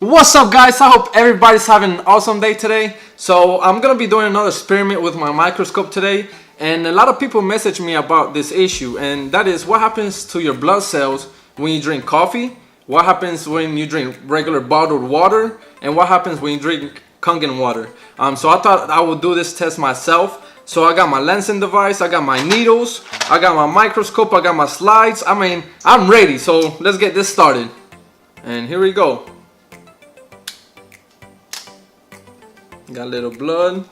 What's up, guys? I hope everybody's having an awesome day today. So I'm gonna be doing another experiment with my microscope today, and a lot of people message me about this issue, and that is what happens to your blood cells when you drink coffee, what happens when you drink regular bottled water, and what happens when you drink Kangen water. So I thought I would do this test myself. So I got my lensing device, I got my needles, I got my microscope, I got my slides. I mean, I'm ready. So let's get this started. And here we go. Got a little blood.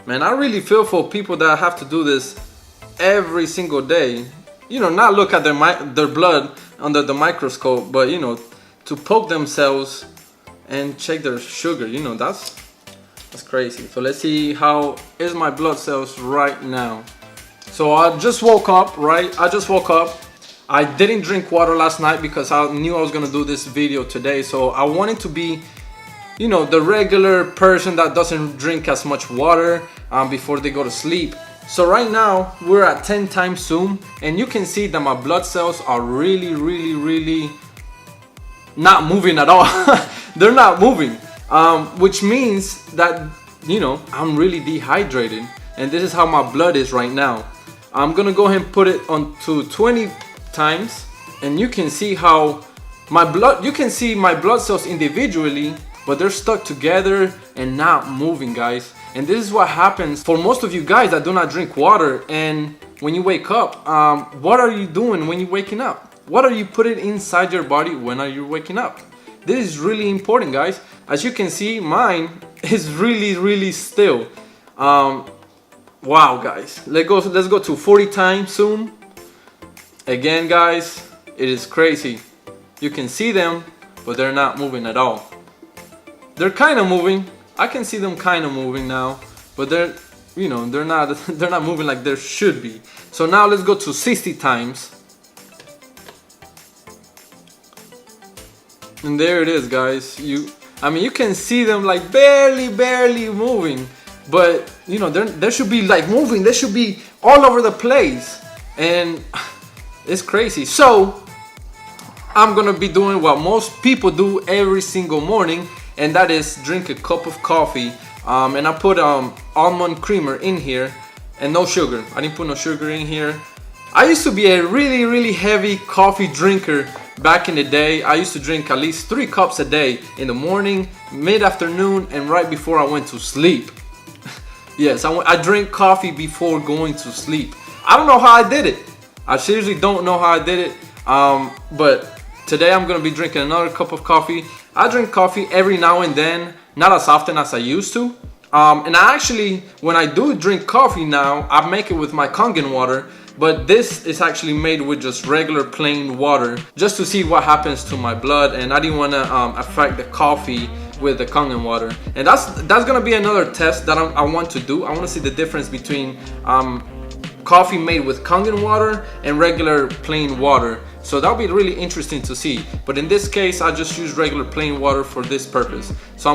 Man, I really feel for people that have to do this every single day. You know, not look at their blood under the microscope, but you know, to poke themselves and check their sugar. You know, that's crazy. So let's see how is my blood cells right now. So I just woke up, right? I didn't drink water last night because I knew I was gonna do this video today. So I wanted to be, you know, the regular person that doesn't drink as much water before they go to sleep. So right now we're at 10 times zoom, and you can see that my blood cells are really not moving at all. They're not moving, which means that, you know, I'm really dehydrated, and this is how my blood is right now. I'm gonna go ahead and put it on to 20 times, and you can see how you can see my blood cells individually, but they're stuck together and not moving, guys. And this is what happens for most of you guys that do not drink water. And when you wake up, what are you doing when you're waking up? What are you putting inside your body when are you waking up? This is really important, guys. As you can see, mine is really still. Wow, guys. Let's go to 40 times zoom. Again, guys, it is crazy. You can see them, but they're not moving at all. They're kind of moving. I can see them kind of moving now, but they're not moving like they should be. So now let's go to 60 times. And there it is, guys. You can see them like barely moving, but you know, they should be like moving. They should be all over the place, and it's crazy. So I'm gonna be doing what most people do every single morning, and that is drink a cup of coffee. And I put almond creamer in here and no sugar. I didn't put no sugar in here. I used to be a really heavy coffee drinker back in the day. I used to drink at least 3 cups a day, in the morning, mid-afternoon, and right before I went to sleep. Yes, I drink coffee before going to sleep. I don't know how I did it. I seriously don't know how I did it. But today I'm gonna be drinking another cup of coffee. I drink coffee every now and then, not as often as I used to. And I actually, when I do drink coffee now, I make it with my Kangen water, but this is actually made with just regular plain water, just to see what happens to my blood. And I didn't want to affect the coffee with the Kangen water. And that's gonna be another test that I want to do. I want to see the difference between coffee made with Kangen water and regular plain water. So that'll be really interesting to see. But in this case, I just use regular plain water for this purpose. So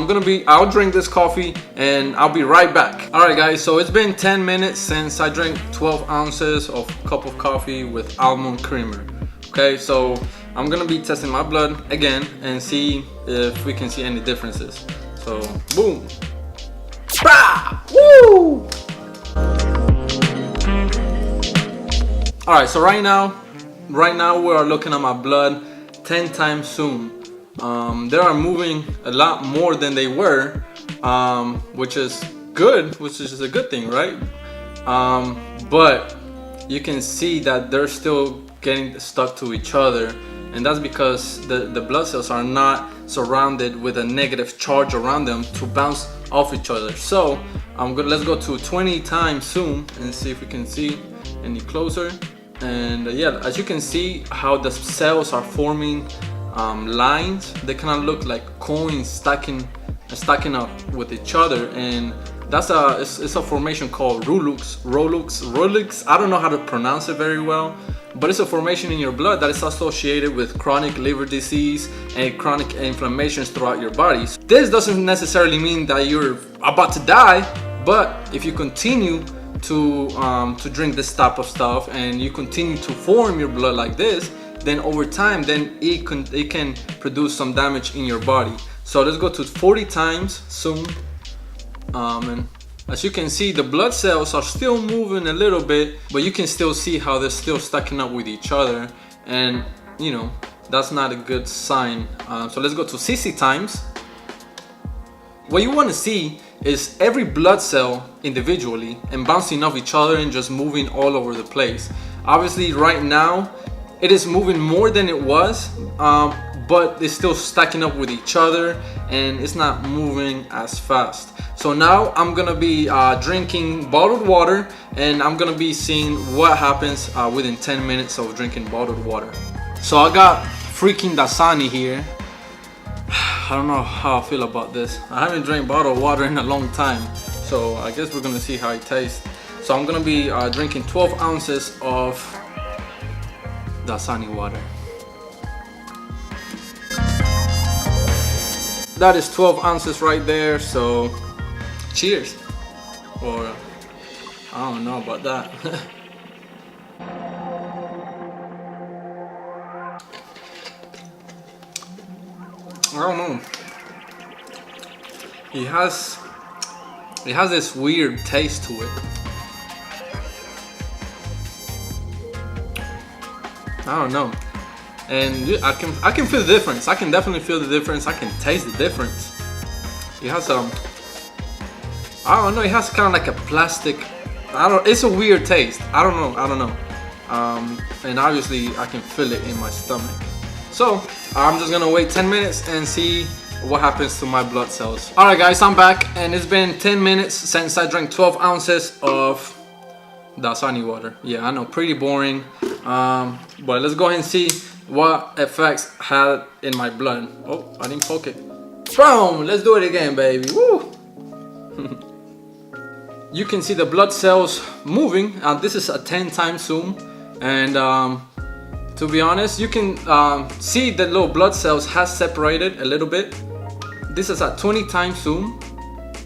I'll drink this coffee and I'll be right back. All right, guys, so it's been 10 minutes since I drank 12 ounces of cup of coffee with almond creamer. Okay, so I'm gonna be testing my blood again and see if we can see any differences. So boom. Bah! Woo! All right, so right now we are looking at my blood 10 times zoom. They are moving a lot more than they were, which is good, which is a good thing, right? But you can see that they're still getting stuck to each other, and that's because the blood cells are not surrounded with a negative charge around them to bounce off each other. So let's go to 20 times zoom and see if we can see any closer. And yeah, as you can see how the cells are forming lines. They kind of look like coins stacking up with each other, and that's it's a formation called Rolux. I don't know how to pronounce it very well, but it's a formation in your blood that is associated with chronic liver disease and chronic inflammations throughout your body. This doesn't necessarily mean that you're about to die, but if you continue to drink this type of stuff and you continue to form your blood like this, then over time, then it can produce some damage in your body. So let's go to 40 times zoom. And as you can see, the blood cells are still moving a little bit, but you can still see how they're still stacking up with each other, and you know, that's not a good sign. So let's go to 60 times. What you want to see is every blood cell individually and bouncing off each other and just moving all over the place. Obviously right now it is moving more than it was, but it's still stacking up with each other and it's not moving as fast. So now I'm gonna be drinking bottled water, and I'm gonna be seeing what happens within 10 minutes of drinking bottled water. So I got freaking Dasani here. I don't know how I feel about this. I haven't drank bottled water in a long time, so I guess we're gonna see how it tastes. So I'm gonna be drinking 12 ounces of Dasani water. That is 12 ounces right there, so cheers. Or I don't know about that. I don't know. It has this weird taste to it. I don't know. And I can feel the difference. I can definitely feel the difference. I can taste the difference. It has I don't know. It has kind of like a plastic. It's a weird taste. I don't know. And obviously I can feel it in my stomach. So I'm just gonna wait 10 minutes and see what happens to my blood cells. Alright guys, I'm back, and it's been 10 minutes since I drank 12 ounces of Dasani water. Yeah, I know, pretty boring. But let's go ahead and see what effects had in my blood. Oh, I didn't poke it. Boom! Let's do it again, baby. Woo! You can see the blood cells moving. This is a 10 times zoom, and to be honest, you can see the little blood cells has separated a little bit. This is a 20 times zoom,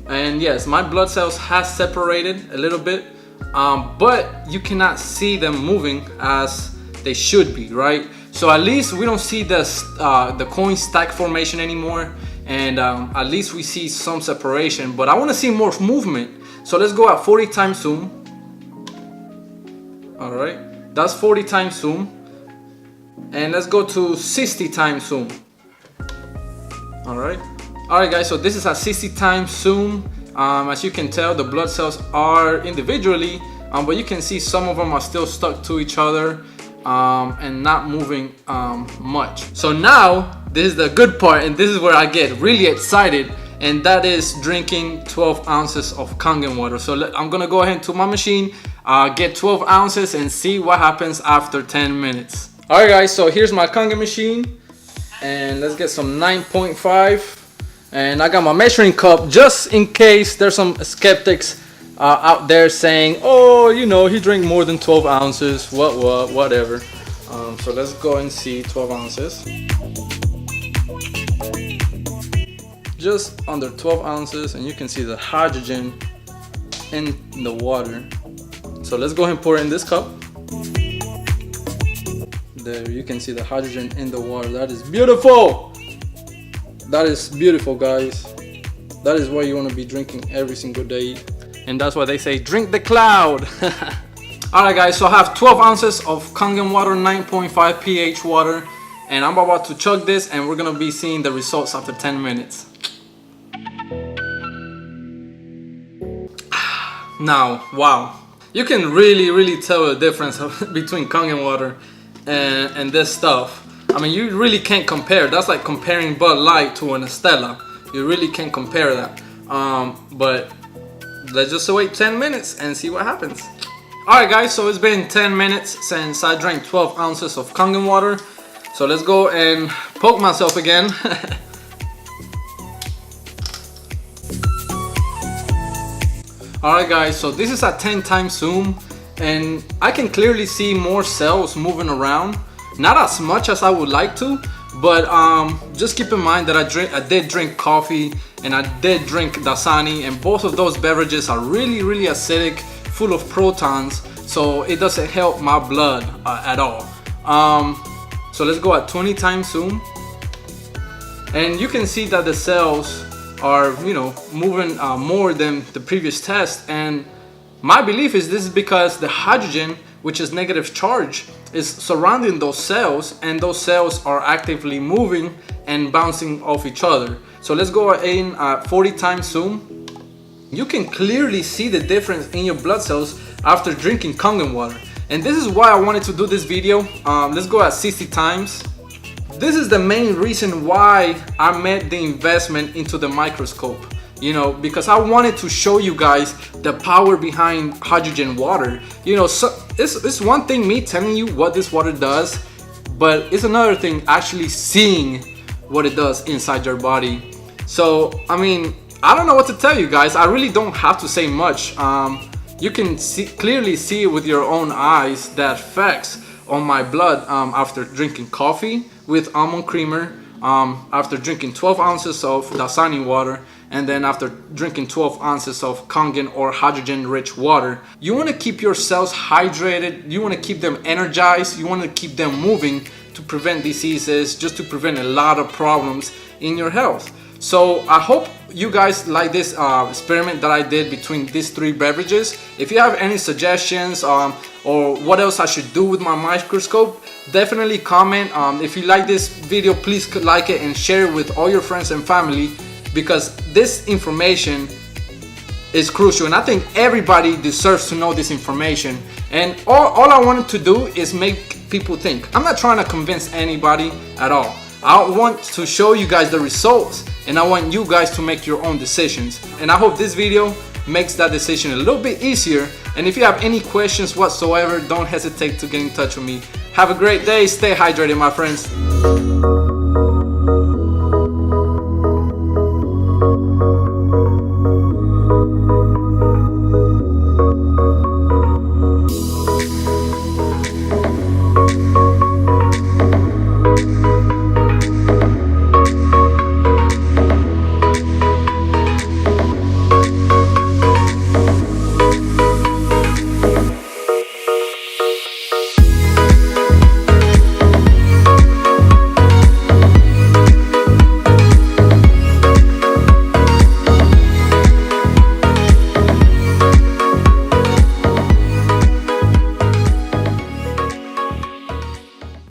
and yes, my blood cells has separated a little bit, but you cannot see them moving as they should be, right? So at least we don't see the coin stack formation anymore, and at least we see some separation, but I want to see more movement. So let's go at 40 times zoom. All right, that's 40 times zoom. And let's go to 60 times zoom. Alright guys, so this is a 60 times zoom. As you can tell, the blood cells are individually, but you can see some of them are still stuck to each other and not moving much. So now this is the good part, and this is where I get really excited, and that is drinking 12 ounces of Kangen water. So I'm gonna go ahead to my machine, get 12 ounces and see what happens after 10 minutes. Alright guys, so here's my Kangen machine, and let's get some 9.5, and I got my measuring cup just in case there's some skeptics out there saying, oh, you know, he drank more than 12 ounces, whatever. So let's go and see 12 ounces. Just under 12 ounces, and you can see the hydrogen in the water. So let's go ahead and pour it in this cup. There you can see the hydrogen in the water. That is beautiful. That is beautiful, guys. That is what you want to be drinking every single day, and that's why they say drink the cloud. Alright guys, so I have 12 ounces of Kangen water, 9.5 pH water, and I'm about to chug this, and we're gonna be seeing the results after 10 minutes. Now, wow, you can really tell the difference between Kangen water and this stuff. I mean, you really can't compare. That's like comparing Bud Light to an Estella. You really can't compare that. But let's just wait 10 minutes and see what happens. Alright guys, so it's been 10 minutes since I drank 12 ounces of Kangen water. So let's go and poke myself again. Alright guys, so this is a 10 times zoom, and I can clearly see more cells moving around. Not as much as I would like to, but just keep in mind that I did drink coffee and I did drink Dasani, and both of those beverages are really acidic, full of protons, so it doesn't help my blood at all. So let's go at 20 times zoom. And you can see that the cells are, you know, moving more than the previous test. And my belief is this is because the hydrogen, which is negative charge, is surrounding those cells, and those cells are actively moving and bouncing off each other. So let's go in 40 times zoom. You can clearly see the difference in your blood cells after drinking Kangen water. And this is why I wanted to do this video. Let's go at 60 times. This is the main reason why I made the investment into the microscope. You know, because I wanted to show you guys the power behind hydrogen water. You know, so it's one thing me telling you what this water does, but it's another thing actually seeing what it does inside your body. So, I mean, I don't know what to tell you guys. I really don't have to say much. You can clearly see with your own eyes the effects on my blood after drinking coffee with almond creamer, after drinking 12 ounces of Dasani water, and then after drinking 12 ounces of Kangen or hydrogen-rich water. You want to keep your cells hydrated, you want to keep them energized, you want to keep them moving to prevent diseases, just to prevent a lot of problems in your health. So I hope you guys like this experiment that I did between these three beverages. If you have any suggestions or what else I should do with my microscope, definitely comment. If you like this video, please like it and share it with all your friends and family, because this information is crucial, and I think everybody deserves to know this information. And all I wanted to do is make people think. I'm not trying to convince anybody at all. I want to show you guys the results, and I want you guys to make your own decisions. And I hope this video makes that decision a little bit easier. And if you have any questions whatsoever, don't hesitate to get in touch with me. Have a great day. Stay hydrated, my friends.